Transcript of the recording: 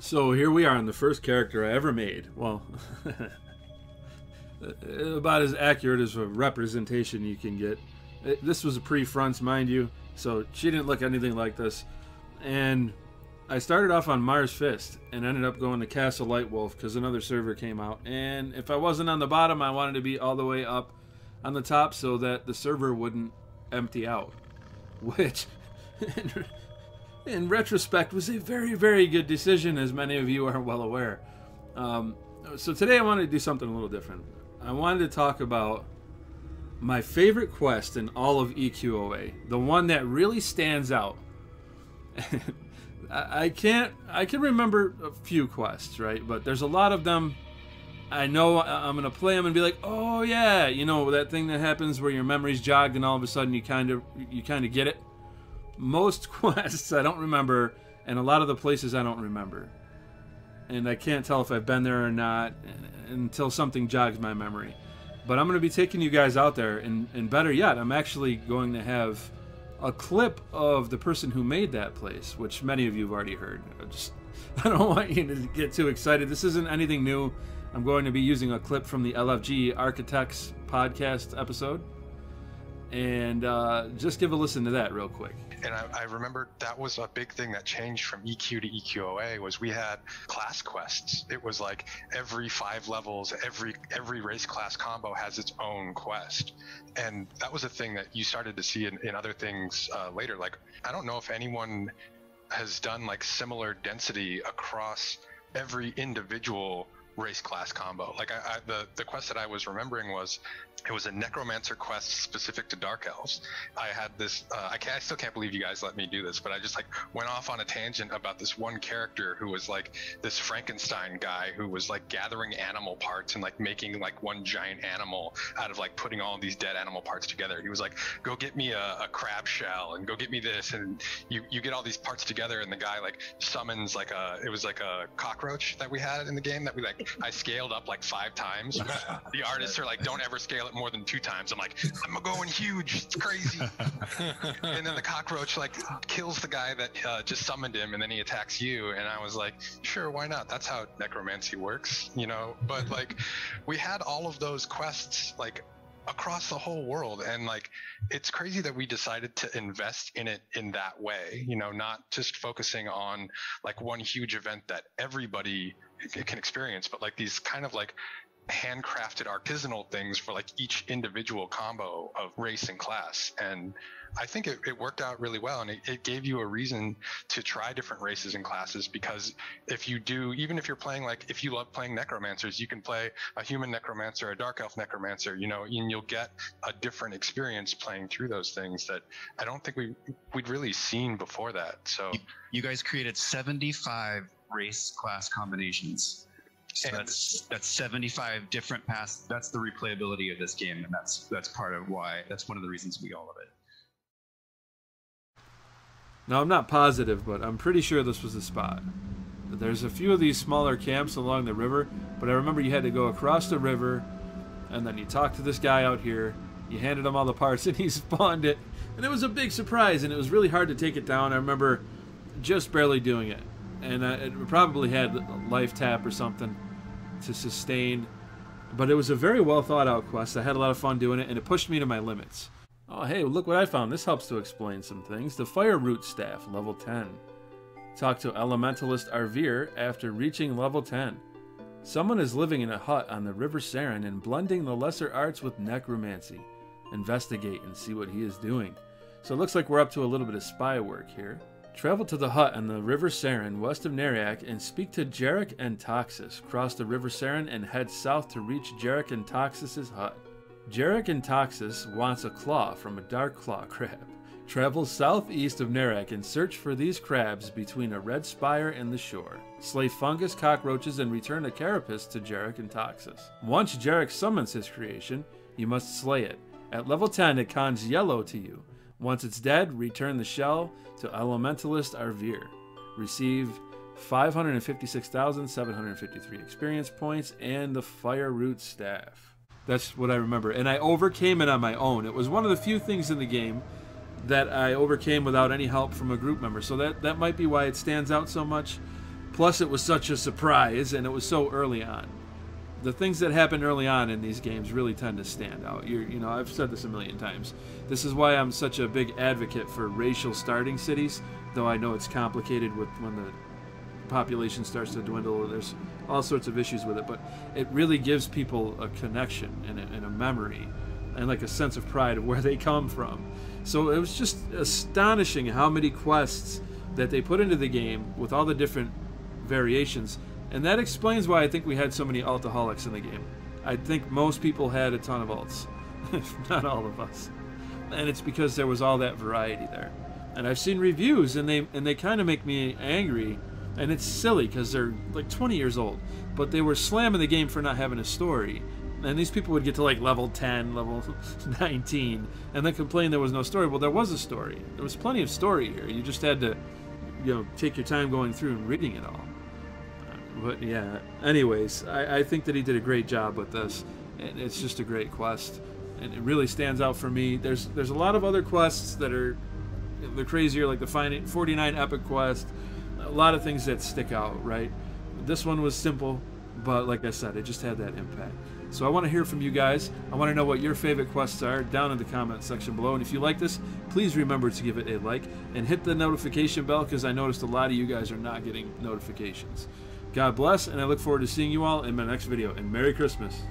So here we are on the first character I ever made. Well, about as accurate as a representation you can get. This was a pre-fronts, mind you, so she didn't look anything like this. And I started off on Mars Fist and ended up going to Castle Lightwolf because another server came out. And if I wasn't on the bottom, I wanted to be all the way up on the top so that the server wouldn't empty out. Which, in retrospect, was a very, very good decision, as many of you are well aware. So today I wanted to do something a little different. I wanted to talk about my favorite quest in all of EQOA, the one that really stands out. I can remember a few quests, right? But there's a lot of them. I know I'm gonna play them and be like, oh yeah, you know that thing that happens where your memory's jogged and all of a sudden you kind of get it. Most quests I don't remember, and a lot of the places I don't remember, and I can't tell if I've been there or not until something jogs my memory. But I'm going to be taking you guys out there, and better yet, I'm actually going to have a clip of the person who made that place, which many of you have already heard. I don't want you to get too excited. This isn't anything new. I'm going to be using a clip from the LFG Architects podcast episode, and just give a listen to that real quick. And I remember that was a big thing that changed from EQ to EQOA was we had class quests. It was like every 5 levels, every race class combo has its own quest. And that was a thing that you started to see in other things later. Like, I don't know if anyone has done like similar density across every individual race class combo. Like the quest that I was remembering was, it was a necromancer quest specific to dark elves. I had this I still can't believe you guys let me do this, but I just like went off on a tangent about this one character who was like this Frankenstein guy who was like gathering animal parts and like making like one giant animal out of like putting all these dead animal parts together. He was like, go get me a crab shell and go get me this, and you get all these parts together, and the guy like summons like it was like a cockroach that we had in the game that we like I scaled up like 5 times. The artists are like, don't ever scale it more than 2 times. I'm like, I'm going huge, it's crazy. And then the cockroach like kills the guy that just summoned him, and then he attacks you, and I was like, sure, why not? That's how necromancy works, you know. But like, we had all of those quests like across the whole world, and like, it's crazy that we decided to invest in it in that way, you know, not just focusing on like one huge event that everybody can experience, but like these kind of like handcrafted artisanal things for like each individual combo of race and class. And I think it worked out really well, and it gave you a reason to try different races and classes, because if you do, even if you're playing, like if you love playing necromancers, you can play a human necromancer, a dark elf necromancer, you know, and you'll get a different experience playing through those things that I don't think we'd really seen before that. So you guys created 75 race class combinations. So that's 75 different paths. That's the replayability of this game, and that's part of why. That's one of the reasons we all love it. Now, I'm not positive, but I'm pretty sure this was the spot. There's a few of these smaller camps along the river, but I remember you had to go across the river, and then you talked to this guy out here, you handed him all the parts, and he spawned it. And it was a big surprise, and it was really hard to take it down. I remember just barely doing it. And it probably had life tap or something to sustain. But it was a very well thought out quest. I had a lot of fun doing it, and it pushed me to my limits. Oh, hey, look what I found. This helps to explain some things. The Fire Root Staff, level 10. Talk to Elementalist Arvir after reaching level 10. Someone is living in a hut on the River Saren and blending the lesser arts with necromancy. Investigate and see what he is doing. So it looks like we're up to a little bit of spy work here. Travel to the hut on the River Saren, west of Neriak, and speak to Jarek and Toxis. Cross the River Saren and head south to reach Jarek and Toxis' hut. Jarek and Toxis wants a claw from a dark claw crab. Travel southeast of Neriak and search for these crabs between a red spire and the shore. Slay fungus cockroaches and return a carapace to Jarek and Toxis. Once Jarek summons his creation, you must slay it. At level 10, it cons yellow to you. Once it's dead, return the shell to Elementalist Arvir. Receive 556,753 experience points and the Fire Root Staff. That's what I remember. And I overcame it on my own. It was one of the few things in the game that I overcame without any help from a group member. So that might be why it stands out so much. Plus, it was such a surprise, and it was so early on. The things that happen early on in these games really tend to stand out. You know, I've said this a million times. This is why I'm such a big advocate for racial starting cities, though I know it's complicated with when the population starts to dwindle. There's all sorts of issues with it, but it really gives people a connection and a memory and like a sense of pride of where they come from. So it was just astonishing how many quests that they put into the game with all the different variations, and that explains why I think we had so many altaholics in the game. I think most people had a ton of alts, not all of us, and it's because there was all that variety there. And I've seen reviews, and they kind of make me angry, and it's silly because they're like 20 years old, but they were slamming the game for not having a story. And these people would get to like level 10, level 19, and then complain there was no story. Well, there was a story. There was plenty of story here. You just had to, you know, take your time going through and reading it all. But yeah, anyways, I think that he did a great job with this, and it's just a great quest, and it really stands out for me. There's a lot of other quests that are they're crazier, like the 49 epic quest, a lot of things that stick out, right? This one was simple, but like I said, it just had that impact. So I want to hear from you guys. I want to know what your favorite quests are down in the comment section below. And if you like this, please remember to give it a like and hit the notification bell, because I noticed a lot of you guys are not getting notifications. God bless, and I look forward to seeing you all in my next video. And Merry Christmas.